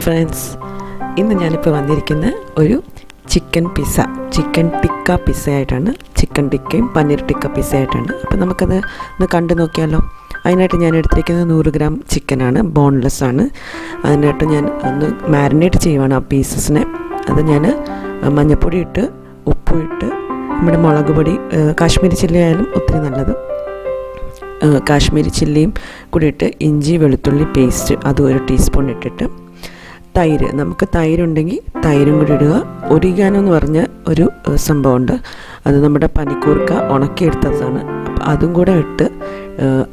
Friends, ഇന്ന് ഞാനിപ്പോൾ വന്നിരിക്കുന്ന ഒരു ചിക്കൻ ടിക്ക പിസ്സ ആയിട്ടാണ്. ചിക്കൻ ടിക്കയും പനീർ ടിക്ക പിസ്സ ആയിട്ടാണ്. അപ്പോൾ നമുക്കത് ഒന്ന് കണ്ടു നോക്കിയാലോ. അതിനായിട്ട് ഞാൻ എടുത്തിരിക്കുന്നത് 100 ഗ്രാം ചിക്കനാണ്, ബോൺലെസ് ആണ്. അതിനായിട്ട് ഞാൻ ഒന്ന് മാരിനേറ്റ് ചെയ്യുവാണ് ആ പീസസിനെ. അത് ഞാൻ മഞ്ഞൾപ്പൊടി ഇട്ട്, ഉപ്പും ഇട്ട്, നമ്മുടെ മുളക് പൊടി, കാശ്മീരി ചില്ലി ആയാലും ഒത്തിരി നല്ലത്, കാശ്മീരി ചില്ലിയും കൂടി ഇട്ട്, ഇഞ്ചി വെളുത്തുള്ളി പേസ്റ്റ് അതും 1 ടീസ്പൂൺ ഇട്ടിട്ട്, തൈര്, നമുക്ക് തൈരുണ്ടെങ്കിൽ തൈരും കൂടി ഇടുക. ഒരിഗാനോ എന്ന് പറഞ്ഞ ഒരു സംഭവമുണ്ട്, അത് നമ്മുടെ പനിക്കൂർക്ക ഉണക്കിയെടുത്തതാണ്. അപ്പം അതും കൂടെ ഇട്ട്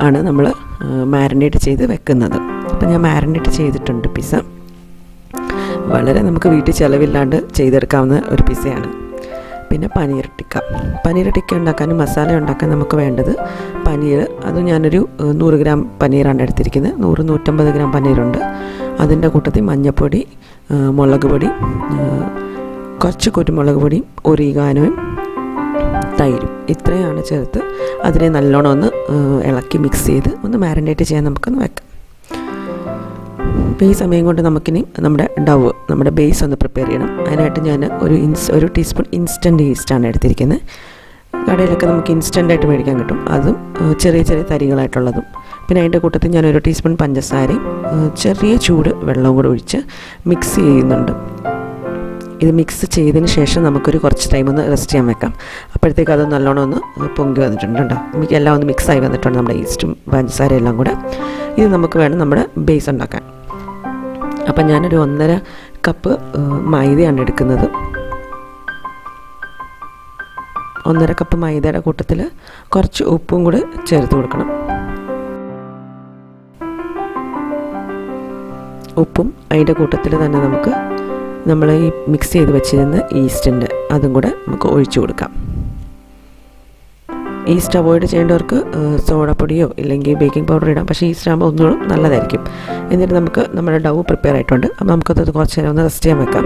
ആണ് നമ്മൾ മാരിനേറ്റ് ചെയ്ത് വെക്കുന്നത്. അപ്പം ഞാൻ മാരിനേറ്റ് ചെയ്തിട്ടുണ്ട് പിസ്സ. വളരെ നമുക്ക് വീട്ടിൽ ചിലവില്ലാണ്ട് ചെയ്തെടുക്കാവുന്ന ഒരു പിസ്സയാണ്. പിന്നെ പനീർ ടിക്ക ഉണ്ടാക്കാനും മസാല ഉണ്ടാക്കാൻ നമുക്ക് വേണ്ടത് പനീർ. അത് ഞാനൊരു 100 ഗ്രാം പനീറാണ് എടുത്തിരിക്കുന്നത്. 150 ഗ്രാം പനീറുണ്ട്. അതിൻ്റെ കൂട്ടത്തിൽ മഞ്ഞൾപ്പൊടി, മുളക് പൊടി, കുറച്ച് കുരുമുളക് പൊടിയും, ഒരിഗാനോയും തൈരും, ഇത്രയാണ് ചേർത്ത് അതിനെ നല്ലോണം ഒന്ന് ഇളക്കി മിക്സ് ചെയ്ത് ഒന്ന് മാരിനേറ്റ് ചെയ്യാൻ നമുക്കൊന്ന് വെക്കാം. അപ്പോൾ ഈ സമയം കൊണ്ട് നമുക്കിനി നമ്മുടെ ബേസ് ഒന്ന് പ്രിപ്പയർ ചെയ്യണം. അതിനായിട്ട് ഞാൻ ഒരു ടീസ്പൂൺ ഇൻസ്റ്റൻറ്റ് ഈസ്റ്റാണ് എടുത്തിരിക്കുന്നത്. കടയിലൊക്കെ നമുക്ക് ഇൻസ്റ്റൻ്റായിട്ട് മേടിക്കാൻ കിട്ടും. അതും ചെറിയ ചെറിയ തരികളായിട്ടുള്ളതും. പിന്നെ അതിൻ്റെ കൂട്ടത്തിൽ ഞാൻ 1 ടീസ്പൂൺ പഞ്ചസാരയും ചെറിയ ചൂട് വെള്ളവും കൂടെ ഒഴിച്ച് മിക്സ് ചെയ്യുന്നുണ്ട്. ഇത് മിക്സ് ചെയ്തതിന് ശേഷം നമുക്കൊരു കുറച്ച് ടൈം ഒന്ന് റെസ്റ്റ് ചെയ്യാൻ വെക്കാം. അപ്പോഴത്തേക്ക് അത് നല്ലോണം ഒന്ന് പൊങ്ങി വന്നിട്ടുണ്ട് കേട്ടോ. എല്ലാം ഒന്ന് മിക്സായി വന്നിട്ടുണ്ട്, നമ്മുടെ ഈസ്റ്റും പഞ്ചസാരയും എല്ലാം കൂടെ. ഇത് നമുക്ക് വേണം നമ്മുടെ ബേസ് ഉണ്ടാക്കാൻ. അപ്പം ഞാനൊരു 1.5 കപ്പ് മൈദയാണ് എടുക്കുന്നത്. 1.5 കപ്പ് മൈദയുടെ കൂട്ടത്തിൽ കുറച്ച് ഉപ്പും കൂടി ചേർത്ത് കൊടുക്കണം. ഉപ്പും അതിൻ്റെ കൂട്ടത്തിൽ തന്നെ നമ്മൾ ഈ മിക്സ് ചെയ്ത് വെച്ചിരുന്ന ഈസ്റ്റിൻ്റെ അതും കൂടെ നമുക്ക് ഒഴിച്ചു കൊടുക്കാം. ഈസ്റ്റ് അവോയ്ഡ് ചെയ്യേണ്ടവർക്ക് സോഡാപ്പൊടിയോ ഇല്ലെങ്കിൽ ബേക്കിംഗ് പൗഡർ ഇടാം. പക്ഷേ ഈസ്റ്റ് ആകുമ്പോൾ ഒന്നുകൂടെ നല്ലതായിരിക്കും. എന്നിട്ട് നമ്മുടെ ഡൗ പ്രിപ്പയർ ആയിട്ടുണ്ട്. അപ്പോൾ നമുക്കത് കുറച്ച് നേരം ഒന്ന് റെസ്റ്റ് ചെയ്യാൻ വെക്കാം.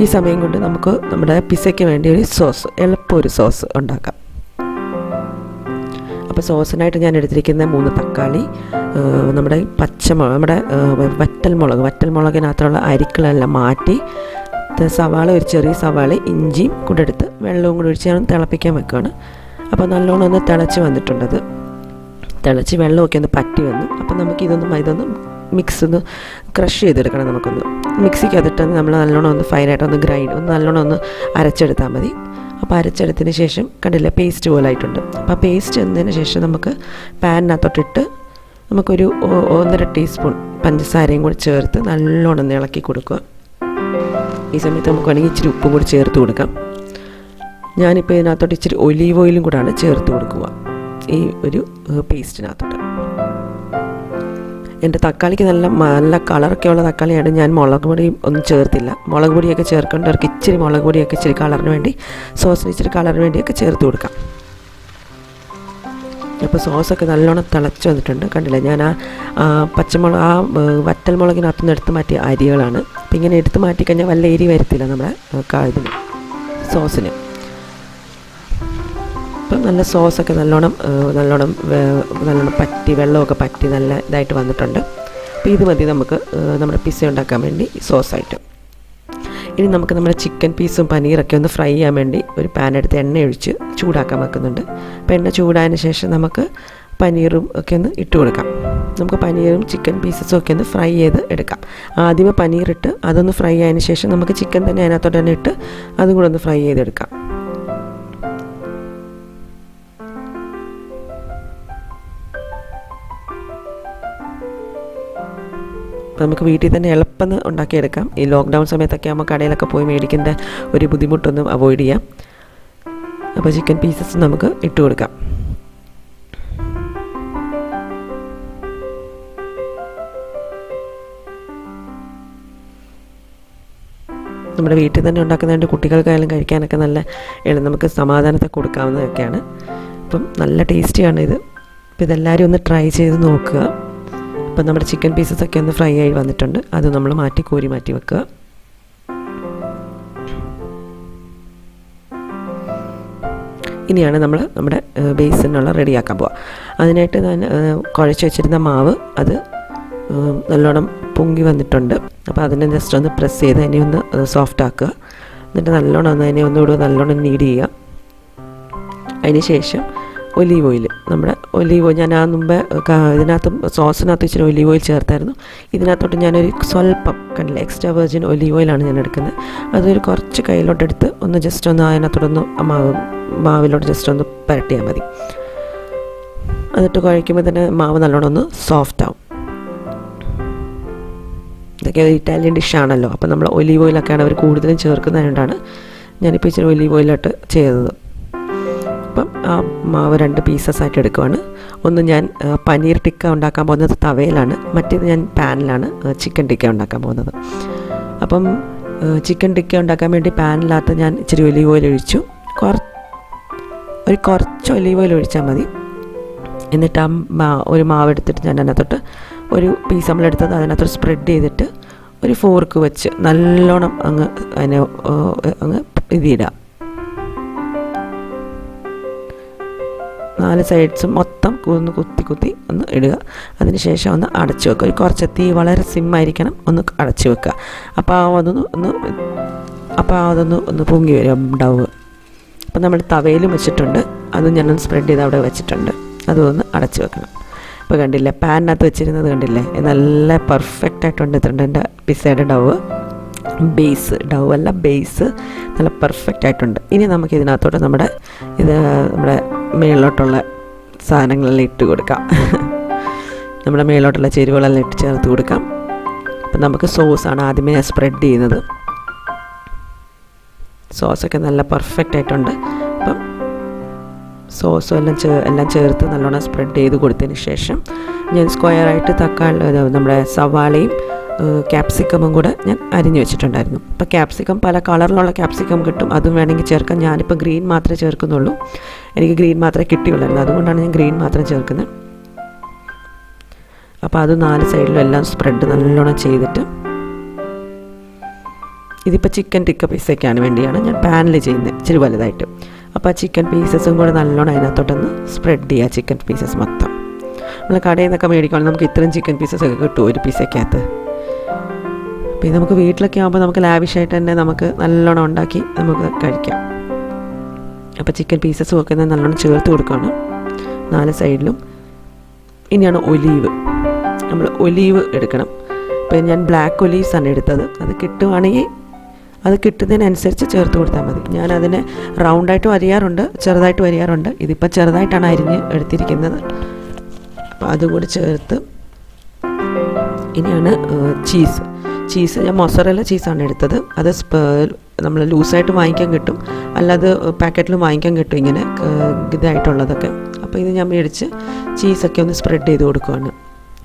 ഈ സമയം കൊണ്ട് നമുക്ക് നമ്മുടെ പിസ്സയ്ക്ക് വേണ്ടി എളുപ്പമൊരു സോസ് ഉണ്ടാക്കാം. അപ്പോൾ സോസിനായിട്ട് ഞാൻ എടുത്തിരിക്കുന്ന 3 തക്കാളി, നമ്മുടെ നമ്മുടെ വറ്റൽമുളകിനകത്തുള്ള അരിക്കളെല്ലാം മാറ്റി, ഒരു ചെറിയ സവാള, ഇഞ്ചിയും കൂടെ എടുത്ത് വെള്ളവും കൂടെ ഒഴിച്ച് ഞാൻ തിളപ്പിക്കാൻ വെക്കുകയാണ്. അപ്പോൾ നല്ലോണം ഒന്ന് തിളച്ച് വന്നിട്ടുണ്ടത്. തിളച്ച് വെള്ളമൊക്കെ ഒന്ന് പറ്റി വന്നു. അപ്പോൾ നമുക്ക് ഇതൊന്ന് മിക്സ് ഒന്ന് ക്രഷ് ചെയ്തെടുക്കണം. നമുക്കൊന്ന് മിക്സിക്കകത്തിട്ട് നമ്മൾ നല്ലോണം ഒന്ന് ഫൈനായിട്ടൊന്ന് നല്ലോണം ഒന്ന് അരച്ചെടുത്താൽ മതി. അപ്പോൾ അരച്ചെടുത്തതിന് ശേഷം കണ്ടില്ലേ, പേസ്റ്റ് പോലെ ആയിട്ടുണ്ട്. അപ്പോൾ ആ പേസ്റ്റ് എന്നതിന് ശേഷം നമുക്ക് പാനിനകത്തോട്ടിട്ട് നമുക്കൊരു 1.5 ടീസ്പൂൺ പഞ്ചസാരയും കൂടി ചേർത്ത് നല്ലോണം ഒന്ന് ഇളക്കി കൊടുക്കുക. ഈ സമയത്ത് നമുക്ക് വേണമെങ്കിൽ ഇച്ചിരി ഉപ്പും കൂടി ചേർത്ത് കൊടുക്കാം. ഞാനിപ്പോൾ ഇതിനകത്തോട്ട് ഇച്ചിരി ഒലീവ് ഓയിലും കൂടാണ് ചേർത്ത് കൊടുക്കുക ഈ ഒരു പേസ്റ്റിനകത്തോട്ട്. എൻ്റെ തക്കാളിക്ക് നല്ല കളറൊക്കെ ഉള്ള തക്കാളിയാണ്. ഞാൻ മുളക് പൊടിയും ഒന്നും ചേർത്തില്ല. മുളക് പൊടിയൊക്കെ ചേർക്കേണ്ടവർക്ക് ഇച്ചിരി മുളക് പൊടിയൊക്കെ ഇച്ചിരി കളറിന് വേണ്ടി, സോസിന് ഇച്ചിരി കളറിന് വേണ്ടിയൊക്കെ ചേർത്ത് കൊടുക്കാം. അപ്പോൾ സോസൊക്കെ നല്ലോണം തിളച്ച് വന്നിട്ടുണ്ട്. കണ്ടില്ല, ഞാൻ വറ്റൽമുളകിനകത്തുനിന്ന് എടുത്ത് മാറ്റിയ അരികളാണ്. അപ്പോൾ ഇങ്ങനെ എടുത്ത് മാറ്റിക്കഴിഞ്ഞാൽ വല്ല എരി വരത്തില്ല നമ്മുടെ ഇതിന്, സോസിന്. അപ്പം നല്ല സോസൊക്കെ നല്ലോണം പറ്റി, വെള്ളമൊക്കെ പറ്റി നല്ല ഇതായിട്ട് വന്നിട്ടുണ്ട്. അപ്പോൾ ഇത് മതി നമുക്ക് നമ്മുടെ പിസ്സ ഉണ്ടാക്കാൻ വേണ്ടി സോസായിട്ട്. ഇനി നമുക്ക് നമ്മുടെ ചിക്കൻ പീസും പനീറൊക്കെ ഒന്ന് ഫ്രൈ ചെയ്യാൻ വേണ്ടി ഒരു പാൻ എടുത്ത് എണ്ണ ഒഴിച്ച് ചൂടാക്കാൻ വെക്കുന്നുണ്ട്. അപ്പോൾ എണ്ണ ചൂടായതിന് ശേഷം നമുക്ക് പനീറും ഒക്കെ ഒന്ന് ഇട്ട് കൊടുക്കാം. നമുക്ക് പനീറും ചിക്കൻ പീസസും ഒക്കെ ഒന്ന് ഫ്രൈ ചെയ്ത് എടുക്കാം. ആദ്യമേ പനീറിട്ട് അതൊന്ന് ഫ്രൈ ആയതിന് ശേഷം നമുക്ക് ചിക്കൻ തന്നെ അതിനകത്തോട്ട് തന്നെ ഇട്ട് അതും കൂടെ ഒന്ന് ഫ്രൈ ചെയ്തെടുക്കാം. അപ്പോൾ നമുക്ക് വീട്ടിൽ തന്നെ എളുപ്പം ഉണ്ടാക്കിയെടുക്കാം. ഈ ലോക്ക്ഡൗൺ സമയത്തൊക്കെ ആകുമ്പോൾ കടയിലൊക്കെ പോയി മേടിക്കേണ്ട ഒരു ബുദ്ധിമുട്ടൊന്നും അവോയ്ഡ് ചെയ്യാം. അപ്പോൾ ചിക്കൻ പീസസ് നമുക്ക് ഇട്ട് കൊടുക്കാം. നമ്മുടെ വീട്ടിൽ തന്നെ ഉണ്ടാക്കുന്നതുകൊണ്ട് കുട്ടികൾക്കായാലും കഴിക്കാനൊക്കെ നമുക്ക് സമാധാനത്തെ കൊടുക്കാവുന്നതൊക്കെയാണ്. അപ്പം നല്ല ടേസ്റ്റിയാണ് ഇത്. അപ്പോൾ ഇതെല്ലാവരും ഒന്ന് ട്രൈ ചെയ്ത് നോക്കുക. അപ്പം നമ്മുടെ ചിക്കൻ പീസസൊക്കെ ഒന്ന് ഫ്രൈ ആയി വന്നിട്ടുണ്ട്. അത് നമ്മൾ കോരി മാറ്റി വെക്കുക. ഇനിയാണ് നമ്മുടെ ബേസിനുള്ള റെഡിയാക്കാൻ പോവുക. അതിനായിട്ട് ഞാൻ കുഴച്ച് വെച്ചിരുന്ന മാവ് അത് നല്ലോണം പൊങ്ങി വന്നിട്ടുണ്ട്. അപ്പോൾ അതിനെ ജസ്റ്റ് ഒന്ന് പ്രസ് ചെയ്ത് അതിനെ ഒന്ന് സോഫ്റ്റ് ആക്കുക. എന്നിട്ട് നല്ലോണം ഒന്ന് അതിനെ ഒന്നുകൂടി നല്ലോണം നീഡ് ചെയ്യുക. അതിന് ശേഷം ഒലീവ് ഓയിൽ, നമ്മുടെ ഒലീവ് ഓയിൽ ഞാൻ മുമ്പ് ഇതിനകത്തും സോസിനകത്ത് ഇച്ചിരി ഒലീവ് ഓയിൽ ചേർത്തായിരുന്നു. ഇതിനകത്തോട്ട് ഞാനൊരു സ്വല്പം കണ്ടില്ല എക്സ്ട്രാ വെർജിൻ ഒലീവ് ഓയിലാണ് ഞാൻ എടുക്കുന്നത്. അതൊരു കുറച്ച് കയ്യിലോട്ടെടുത്ത് ഒന്ന് ജസ്റ്റ് ഒന്ന് അതിനകത്തോടൊന്ന് മാവിലോട്ട് ജസ്റ്റ് ഒന്ന് പുരട്ടിയാൽ മതി. എന്നിട്ട് കുഴയ്ക്കുമ്പോൾ തന്നെ മാവ് നല്ലോണം ഒന്ന് സോഫ്റ്റ് ആവും. ഇതൊക്കെ ഒരു ഇറ്റാലിയൻ ഡിഷാണല്ലോ, അപ്പോൾ നമ്മൾ ഒലീവ് ഓയിലൊക്കെയാണ് അവർ കൂടുതലും ചേർക്കുന്നതുകൊണ്ടാണ് ഞാനിപ്പോൾ ഇച്ചിരി ഒലീവ് ഓയിലോട്ട് ചെയ്തത്. അപ്പം ആ മാവ് 2 പീസസ് ആയിട്ട് എടുക്കുവാണ്. ഒന്ന് ഞാൻ പനീർ ടിക്ക ഉണ്ടാക്കാൻ പോകുന്നത് തവയിലാണ്, മറ്റേത് ഞാൻ പാനിലാണ് ചിക്കൻ ടിക്ക ഉണ്ടാക്കാൻ പോകുന്നത്. അപ്പം ചിക്കൻ ടിക്ക ഉണ്ടാക്കാൻ വേണ്ടി പാനിനകത്ത് ഞാൻ ഇച്ചിരി ഒലീവ് ഓയിൽ ഒഴിച്ചു. കുറച്ച് ഒലീവ് ഓയിൽ ഒഴിച്ചാൽ മതി. എന്നിട്ട് ഒരു മാവ് എടുത്തിട്ട് ഞാൻ അതിനകത്തോട്ട് ഒരു പീസ് നമ്മളെടുത്തത് അതിനകത്തോട്ട് സ്പ്രെഡ് ചെയ്തിട്ട് ഒരു ഫോർക്ക് വെച്ച് നല്ലോണം അതിനെ ഇതിടുക. 4 സൈഡ്സും മൊത്തം ഒന്ന് കുത്തി ഒന്ന് ഇടുക. അതിന് ശേഷം ഒന്ന് അടച്ചു വെക്കുക. കുറച്ച് തീ വളരെ സിമ്മായിരിക്കണം, ഒന്ന് അടച്ചു വെക്കുക. അപ്പോൾ അതൊന്ന് പൊങ്ങി വരും ഉണ്ടാവുക. അപ്പോൾ നമ്മൾ തവയിലും വെച്ചിട്ടുണ്ട്, അതും ഞാനൊന്ന് സ്പ്രെഡ് ചെയ്ത് അവിടെ വെച്ചിട്ടുണ്ട്. അതൊന്ന് അടച്ചു വെക്കണം. ഇപ്പോൾ കണ്ടില്ലേ, പാനിനകത്ത് വെച്ചിരുന്നത് കണ്ടില്ലേ, നല്ല പെർഫെക്റ്റ് ആയിട്ടുണ്ട് എൻ്റെ പിസ്സയുടെ ബേസ് നല്ല പെർഫെക്റ്റ് ആയിട്ടുണ്ട്. ഇനി നമുക്ക് ഇതിനകത്തോട്ട് നമ്മുടെ മേളിലോട്ടുള്ള സാധനങ്ങളെല്ലാം ഇട്ട് കൊടുക്കാം. നമ്മുടെ മേളിലോട്ടുള്ള ചേരുവകളെല്ലാം ചേർത്ത് കൊടുക്കാം. അപ്പം നമുക്ക് സോസാണ് ആദ്യമേ ഞാൻ സ്പ്രെഡ് ചെയ്യുന്നത്. സോസൊക്കെ നല്ല പെർഫെക്റ്റ് ആയിട്ടുണ്ട്. അപ്പം സോസും എല്ലാം ചേർത്ത് നല്ലോണം സ്പ്രെഡ് ചെയ്ത് കൊടുത്തതിന് ശേഷം ഞാൻ സ്ക്വയറായിട്ട് നമ്മുടെ സവാളയും ക്യാപ്സിക്കമും കൂടെ ഞാൻ അരിഞ്ഞു വെച്ചിട്ടുണ്ടായിരുന്നു. അപ്പോൾ ക്യാപ്സിക്കം പല കളറിലുള്ള ക്യാപ്സിക്കം കിട്ടും, അതും വേണമെങ്കിൽ ചേർക്കാം. ഞാനിപ്പോൾ ഗ്രീൻ മാത്രമേ ചേർക്കുന്നുള്ളൂ, എനിക്ക് ഗ്രീൻ മാത്രമേ കിട്ടിയുള്ളായിരുന്നു, അതുകൊണ്ടാണ് ഞാൻ ഗ്രീൻ മാത്രം ചേർക്കുന്നത്. അപ്പോൾ അത് 4 സൈഡിലും എല്ലാം സ്പ്രെഡ് നല്ലോണം ചെയ്തിട്ട്, ഇതിപ്പോൾ ചിക്കൻ ടിക്ക പിസ്സയ്ക്കാണ് വേണ്ടിയാണ് ഞാൻ പാനിൽ ചെയ്യുന്നത്, ഇച്ചിരി വലുതായിട്ട്. അപ്പോൾ ആ ചിക്കൻ പീസസും കൂടെ നല്ലോണം അതിനകത്തോട്ടൊന്ന് സ്പ്രെഡ് ചെയ്യുക. ചിക്കൻ പീസസ് മൊത്തം നമ്മൾ കടയിൽ നിന്നൊക്കെ മേടിക്കുകയാണെങ്കിൽ നമുക്ക് ഇത്രയും ചിക്കൻ പീസസൊക്കെ കിട്ടും ഒരു പിസ്സയ്ക്കകത്ത്. അപ്പോൾ ഇത് നമുക്ക് വീട്ടിലൊക്കെ ആകുമ്പോൾ നമുക്ക് ലാവിഷായിട്ട് തന്നെ നമുക്ക് നല്ലോണം ഉണ്ടാക്കി നമുക്ക് കഴിക്കാം. അപ്പോൾ ചിക്കൻ പീസസും ഒക്കെ നല്ലോണം ചേർത്ത് കൊടുക്കുകയാണ് 4 സൈഡിലും. ഇനിയാണ് ഒലീവ്. നമ്മൾ ഒലീവ് എടുക്കണം. അപ്പോൾ ഞാൻ ബ്ലാക്ക് ഒലീവ്സാണ് എടുത്തത്. അത് കിട്ടുവാണെങ്കിൽ അത് കിട്ടുന്നതിനനുസരിച്ച് ചേർത്ത് കൊടുത്താൽ മതി. ഞാനതിനെ റൗണ്ടായിട്ടും അരിയാറുണ്ട്, ചെറുതായിട്ടും അരിയാറുണ്ട്. ഇതിപ്പോൾ ചെറുതായിട്ടാണ് അരിഞ്ഞ് എടുത്തിരിക്കുന്നത്. അപ്പോൾ അതുകൂടി ചേർത്ത് ഇനിയാണ് ചീസ് ഞാൻ മൊസറല്ല ചീസാണ് എടുത്തത്. അത് നമ്മൾ ലൂസായിട്ട് വാങ്ങിക്കാൻ കിട്ടും, അല്ലാതെ പാക്കറ്റിൽ വാങ്ങിക്കാൻ കിട്ടും ഇങ്ങനെ ഇതായിട്ടുള്ളതൊക്കെ. അപ്പോൾ ഇത് ഞാൻ മേടിച്ച് ചീസൊക്കെ ഒന്ന് സ്പ്രെഡ് ചെയ്ത് കൊടുക്കുകയാണ്.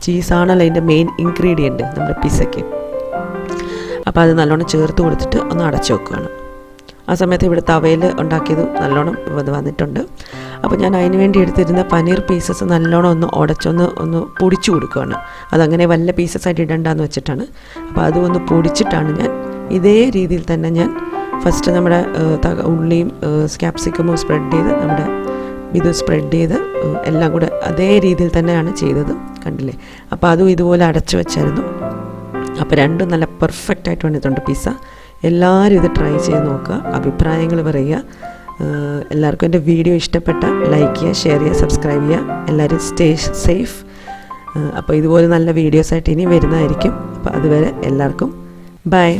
ചീസാണല്ലോ അതിൻ്റെ മെയിൻ ഇൻഗ്രീഡിയൻറ്റ് നമ്മുടെ പിസ്സയ്ക്ക്. അപ്പോൾ അത് നല്ലോണം ചേർത്ത് കൊടുത്തിട്ട് ഒന്ന് അടച്ചു വെക്കുകയാണ്. ആ സമയത്ത് ഇവിടെ തവയിൽ ഉണ്ടാക്കിയത് നല്ലോണം വന്നിട്ടുണ്ട്. അപ്പോൾ ഞാൻ അതിന് വേണ്ടി എടുത്തിരുന്ന പനീർ പീസസ് നല്ലോണം ഒന്ന് പൊടിച്ചു കൊടുക്കുകയാണ്. അതങ്ങനെ വല്ല പീസസായിട്ട് ഇടണ്ടെന്ന് വെച്ചിട്ടാണ്. അപ്പോൾ അതും ഒന്ന് പൊടിച്ചിട്ടാണ് ഞാൻ ഇതേ രീതിയിൽ തന്നെ ഞാൻ ഫസ്റ്റ് നമ്മുടെ ഉള്ളിയും ക്യാപ്സിക്കമും സ്പ്രെഡ് ചെയ്ത് നമ്മുടെ ഇത് സ്പ്രെഡ് ചെയ്ത് എല്ലാം കൂടെ അതേ രീതിയിൽ തന്നെയാണ് ചെയ്തത്, കണ്ടില്ലേ. അപ്പോൾ അതും ഇതുപോലെ അടച്ചു വെച്ചായിരുന്നു. അപ്പോൾ രണ്ടും നല്ല പെർഫെക്റ്റ് ആയിട്ട് വന്നിട്ടുണ്ട് പിസ്സ. എല്ലാവരും ഇത് ട്രൈ ചെയ്ത് നോക്കുക, അഭിപ്രായങ്ങൾ പറയുക. എല്ലാവർക്കും എൻ്റെ വീഡിയോ ഇഷ്ടപ്പെട്ട ലൈക്ക് ചെയ്യുക, ഷെയർ ചെയ്യുക, സബ്സ്ക്രൈബ് ചെയ്യുക. എല്ലാവരും സ്റ്റേ സേഫ്. അപ്പോൾ ഇതുപോലെ നല്ല വീഡിയോസായിട്ട് ഇനി വരുന്നതായിരിക്കും. അപ്പോൾ അതുവരെ എല്ലാവർക്കും ബൈ.